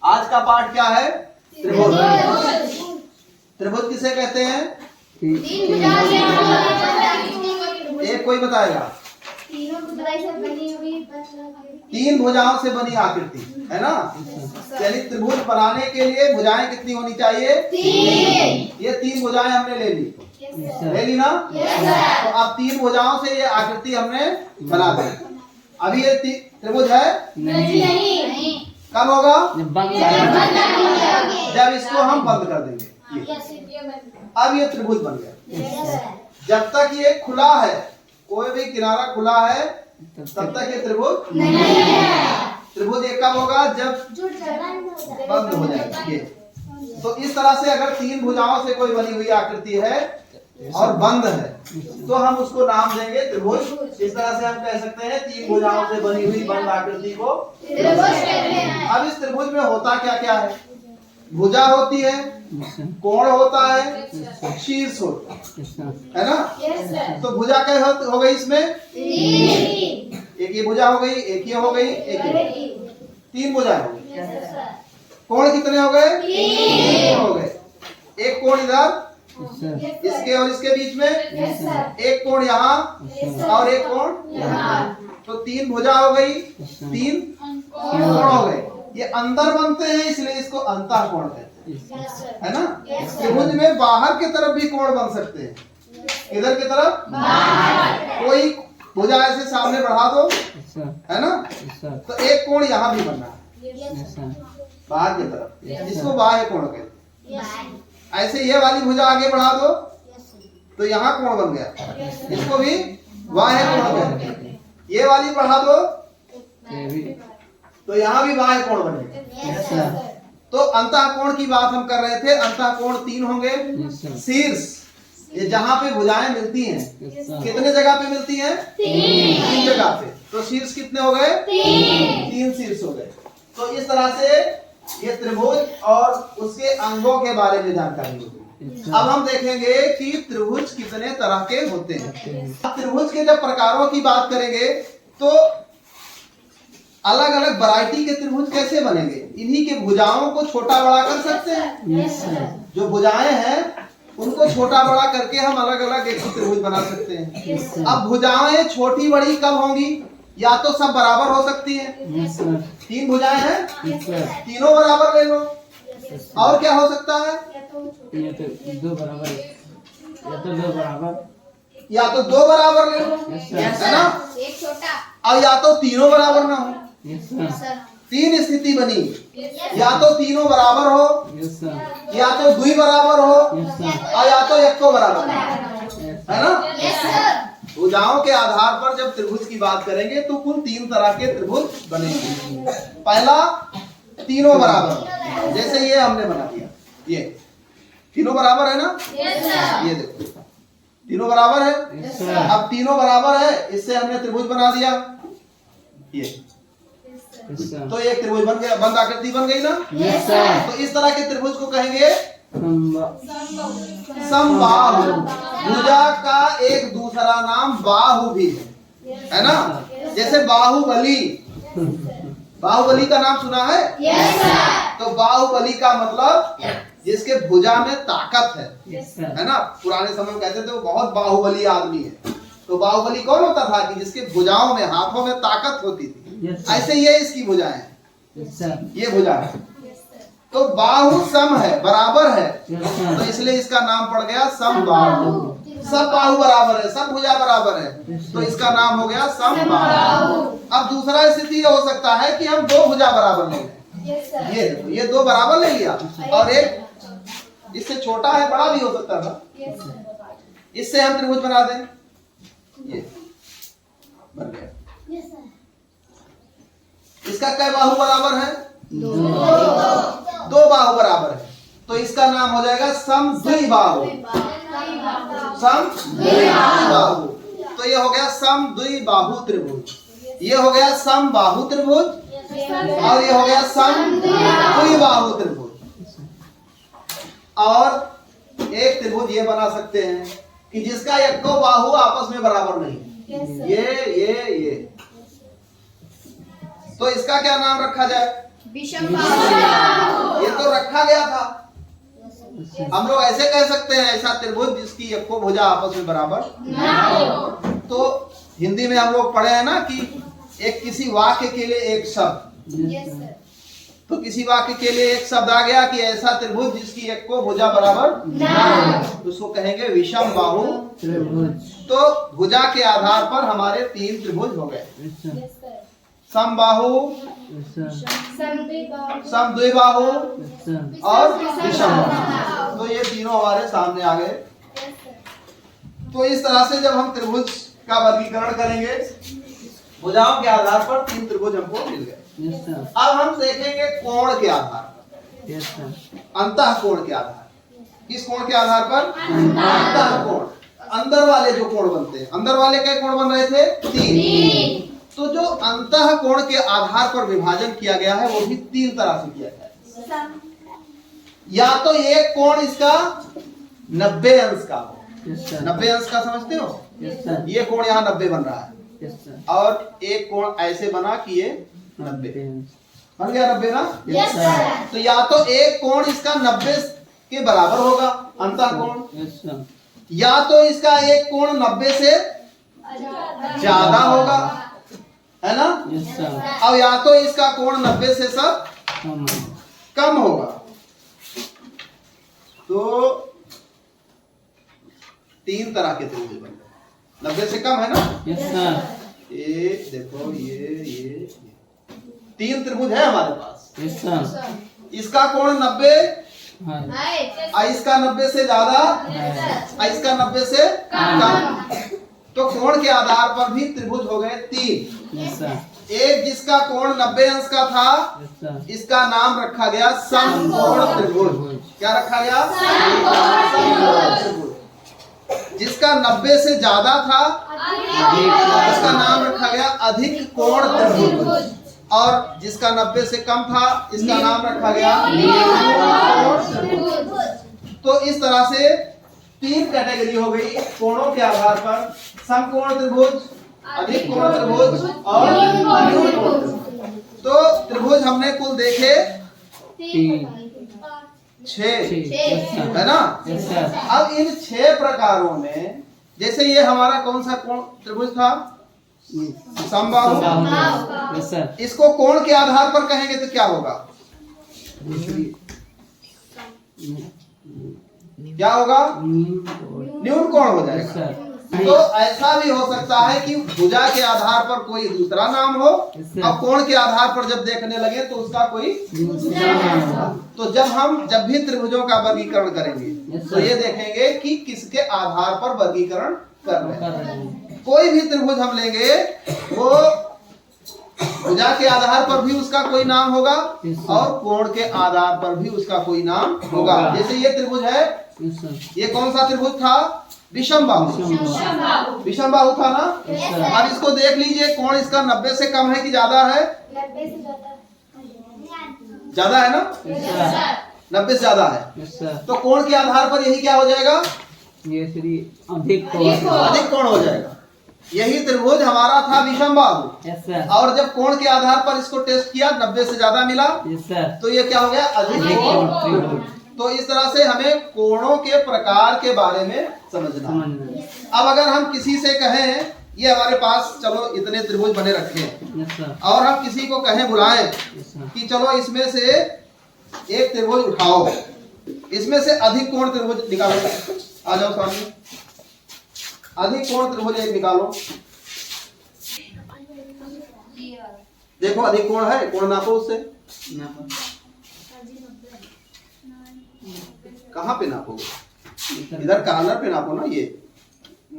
आज का पाठ क्या है? त्रिभुज। त्रिभुज किसे कहते हैं? एक कोई बताएगा? तीन भुजाओं से बनी आकृति, है ना? यानी त्रिभुज बनाने के लिए भुजाएं कितनी होनी चाहिए? तीन। ये तीन भुजाएं हमने ले ली, ले ली ना? तो अब तीन भुजाओं से ये आकृति हमने बना दी। अभी ये त्रिभुज है? नहीं। कब होगा? जब इसको हम बंद कर देंगे। अब ये त्रिभुज बन गया। जब तक ये खुला है, कोई भी किनारा खुला है, तब तक ये त्रिभुज नहीं है। त्रिभुज एक कब होगा? जब बंद हो जाएगा ये। तो इस तरह से अगर तीन भुजाओं से कोई बनी हुई आकृति है और बंद है, तो हम उसको नाम देंगे त्रिभुज। इस तरह से हम कह सकते हैं तीन भुजाओं से बनी हुई बंद आकृति को त्रिभुज कहते हैं। अब इस त्रिभुज में होता क्या क्या है? भुजा होती है, कोण होता है, शीर्ष होता है ना? तो भुजा क्या हो गई इसमें? एक ये भुजा हो गई, एक ये हो गई, एक ये, तीन भुजा हो गई। कोण कितने हो गए? तीन हो गए। एक कोण इधर, इसके और इसके बीच में, एक कोण यहाँ और एक कोण यहाँ। तो तीन भुजा हो गई, तीन कोण हो गए। ये अंदर बनते हैं, इसलिए इसको अंतःकोण कहते हैं, है ना? त्रिभुज में बाहर की तरफ भी कोण बन सकते हैं। इधर की तरफ कोई भुजा ऐसे सामने बढ़ा दो, है ना? तो एक कोण यहाँ भी बन रहा है बाहर की तरफ, इसको बाह्य कोण कहते हैं। ऐसे ये वाली भुजा आगे बढ़ा दो तो यहाँ कोण बन गया, इसको भी बाह्य कोण कहते हैं। ये वाली बढ़ा दो तो यहाँ भी बाह्य कोण बन गया। तो अंतःकोण की बात हम कर रहे थे। अंतःकोण तीन होंगे। शीर्ष, ये जहाँ पे भुजाएं मिलती हैं, कितने जगह पे मिलती हैं? तीन जगह पे। तो शीर्ष कितने हो गए? तीन शीर्ष हो गए। तो इस तरह से ये त्रिभुज और उसके अंगों के बारे में जानकारी होगी। अब हम देखेंगे कि त्रिभुज कितने तरह के होते हैं। त्रिभुज के जब प्रकारों की बात करेंगे तो अलग अलग वैरायटी के त्रिभुज कैसे बनेंगे? इन्हीं के भुजाओं को छोटा बड़ा कर सकते हैं। जो भुजाएं हैं उनको छोटा बड़ा करके हम अलग अलग एक त्रिभुज बना सकते हैं। अब भुजाएं छोटी बड़ी कब होंगी? या तो सब बराबर हो सकती हैं। तीन भुजाएं हैं, तीनों बराबर ले लो। और क्या हो सकता है? दो बराबर, या तो दो बराबर ले लो, है ना? एक छोटा, और या तो तीनों बराबर ना हो। तीन स्थिति बनी, या तो तीनों बराबर हो, या तो दुई बराबर हो, और या तो एक को बराबर, है ना? भुजाओं के आधार पर जब त्रिभुज की बात करेंगे तो कुल तीन तरह के त्रिभुज बनेंगे। पहला, तीनों बराबर, जैसे ये हमने बना दिया, ये तीनों बराबर है ना? ये देखो तीनों बराबर है। अब तीनों बराबर है, इससे हमने त्रिभुज बना दिया। ये तो एक त्रिभुज बन गया, बंद आकृति बन गई ना? तो इस तरह के त्रिभुज को कहेंगे समबाहु। भुजा का एक दूसरा नाम बाहु भी है ना? जैसे बाहुबली, बाहुबली का नाम सुना है? तो बाहुबली का मतलब जिसके भुजा में ताकत है ना? पुराने समय में कहते थे वो बहुत बाहुबली आदमी है। तो बाहुबली कौन होता था? कि जिसके भुजाओं में, हाथों में ताकत होती थी। ऐसे ये इसकी भुजाएं, ये भुजा है। तो बाहु सम है, बराबर है, तो इसलिए इसका नाम पड़ गया समबाहु। सब बाहु बराबर है, सब भुजा बराबर है, तो इसका नाम हो गया समबाहु। अब दूसरा स्थिति हो सकता है कि हम दो भुजा बराबर ले लें। ये दो बराबर ले लिया और एक इससे छोटा है, बड़ा भी हो सकता था, इससे हम त्रिभुज बना दें। ये बन गया। इसका कै बाहु बराबर है? दो बाहु बराबर है, तो इसका नाम हो जाएगा समद्विबाहु। समद्विबाहु, तो ये हो गया समद्विबाहु त्रिभुज। ये हो गया समबाहु त्रिभुज और ये हो गया समद्विबाहु त्रिभुज। और एक त्रिभुज ये बना सकते हैं कि जिसका एको बाहु आपस में बराबर नहीं। ये तो इसका क्या नाम रखा जाए? विषम बाहु। रखा गया था। हम लोग ऐसे कह सकते हैं ऐसा त्रिभुज जिसकी एको भुजा आपस में बराबर ना हो। तो हिंदी में हम लोग पढ़े हैं ना कि एक किसी वाक्य के लिए एक शब्द, तो किसी वाक्य के लिए एक शब्द आ गया कि ऐसा त्रिभुज जिसकी एको भुजा बराबर ना हो, तो उसको कहेंगे विषम बाहु त्रिभुज। तो भुजा के आधार पर हमारे 3 त्रिभुज हो गए, समबाहु, समद्विबाहु और विषम बाहु। तो ये तीनों हमारे सामने आ गए। तो इस तरह से जब हम त्रिभुज का वर्गीकरण करेंगे, भुजाओं के आधार पर 3 त्रिभुज हमको मिल गए। अब हम देखेंगे कोण के आधार पर, अंतः कोण के आधार। किस कोण के आधार पर? अंतः कोण। अंदर वाले जो कोण बनते हैं, अंदर वाले क्या कोण बन रहे थे? 3। तो जो अंतः कोण के आधार पर विभाजन किया गया है वो भी 3 तरह से किया गया है। या तो एक कोण इसका 90 अंश का हो, 90 अंश का समझते हो? ये कोण यहाँ 90 बन रहा है, और एक कोण ऐसे बना कि ये 90 बन गया, 90 ना? तो या तो एक कोण इसका 90 के बराबर होगा अंतः कोण, या तो इसका एक कोण 90 से ज्यादा होगा, है ना? अब या तो इसका कोण 90 से सब कम होगा। तो 3 तरह के त्रिभुज बन गए। 90 से कम है ना? ये देखो, ये 3 त्रिभुज है हमारे पास। इसका कोण 90, इसका 90 से ज्यादा, इसका 90 से कम। तो कोण के आधार पर भी त्रिभुज हो गए 3। एक जिसका कोण 90 अंश का था, इसका नाम रखा गया समकोण त्रिभुज। क्या रखा गया? समकोण त्रिभुज। जिसका 90 से ज्यादा था, इसका नाम रखा गया अधिक कोण त्रिभुज। और जिसका 90 से कम था, इसका नाम रखा गया कोण त्रिभुज। तो इस तरह से 3 कैटेगरी हो गई कोणों के आधार पर, समकोण त्रिभुज, अधिक कोण त्रिभुज और न्यून कोण त्रिभुज। तो त्रिभुज हमने कुल देखे 6, है ना? अब इन 6 प्रकारों में जैसे ये हमारा कौन सा कोण त्रिभुज था? समबाहु। इसको कोण के आधार पर कहेंगे तो क्या होगा? क्या होगा? न्यून कोण हो जाएगा। तो ऐसा भी हो सकता है कि भुजा के आधार पर कोई दूसरा नाम हो, और कोण के आधार पर जब देखने लगे तो उसका कोई दूसरा नाम हो। तो जब भी त्रिभुजों का वर्गीकरण करेंगे तो ये देखेंगे कि किसके आधार पर वर्गीकरण कर रहे हैं। कोई भी त्रिभुज हम लेंगे वो भुजा के आधार पर भी उसका कोई नाम होगा और कोण के आधार पर भी उसका कोई नाम होगा। जैसे ये त्रिभुज है, ये कौन सा त्रिभुज था? विषम बाहु। विषम बाहु था ना? अब इसको देख लीजिए, कोण इसका 90 से कम है कि ज्यादा है? 90 से ज्यादा है ना? 90 से ज्यादा है। तो कोण के आधार पर यही क्या हो जाएगा? ये अधिक कोण हो जाएगा। यही त्रिभुज हमारा था विषम बाहु, और जब कोण के आधार पर इसको टेस्ट किया 90 से ज्यादा मिला, तो ये क्या हो गया? अधिक कोण। तो इस तरह से हमें कोणों के प्रकार के बारे में समझना। अब अगर हम किसी से कहें ये हमारे पास चलो इतने त्रिभुज बने रखे हैं, और हम किसी को कहें बुलाएं कि चलो इसमें से एक त्रिभुज उठाओ, इसमें से अधिक कोण त्रिभुज निकालो, आ जाओ सामने, अधिक कोण त्रिभुज एक निकालो। देखो अधिक कोण है, कोण नापो उससे। कहाँ पे नापोगे? इधर कॉर्नर पे नापो ना। ये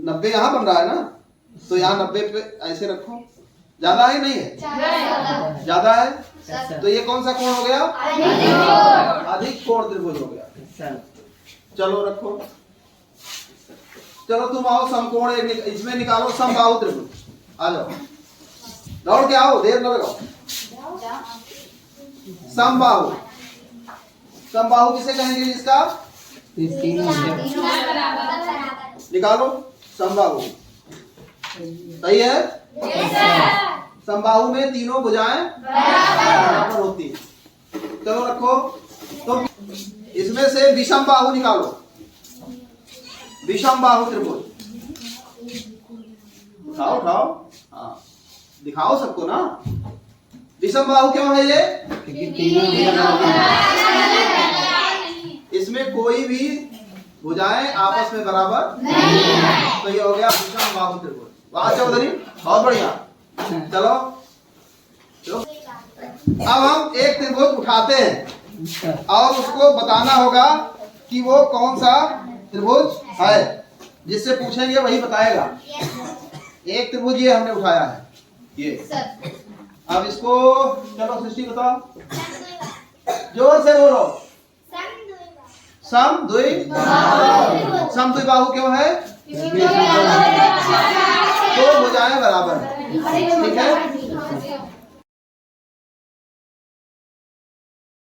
90 यहाँ बन रहा है ना, तो यहाँ 90 पे ऐसे रखो। ज्यादा है नहीं है? ज्यादा है। तो ये कौन सा कोण हो गया? अधिक कोण त्रिभुज हो गया। चलो रखो। चलो तुम आओ, समकोण एक इसमें निकालो, समबाहु त्रिभुज। आ जाओ, दौड़ के आओ, देर न लगाओ। समबाहु, समबाहु किसे कहेंगे? इसका निकालो समबाहु। सही है? समबाहु में तीनों भुजाएं बराबर होती है। चलो रखो। तो इसमें से विषम बाहु निकालो, विषम बाहु त्रिभुज उठाओ उठाओ, हाँ दिखाओ सबको ना। विषम बाहु क्यों है ये? इसमें कोई भी भुजाएं आपस में बराबर नहीं, तो ये हो गया विषम बाहु त्रिभुज। वाह चौधरी बहुत बढ़िया। चलो अब हम एक त्रिभुज उठाते हैं और उसको बताना होगा कि वो कौन सा त्रिभुज है। जिससे पूछेंगे वही बताएगा। एक त्रिभुज ये हमने उठाया है ये। अब इसको चलो सृष्टि बताओ, जोर से बोलो। समद्विबाहु क्यों है? दो भुजाएं बराबर है, ठीक है।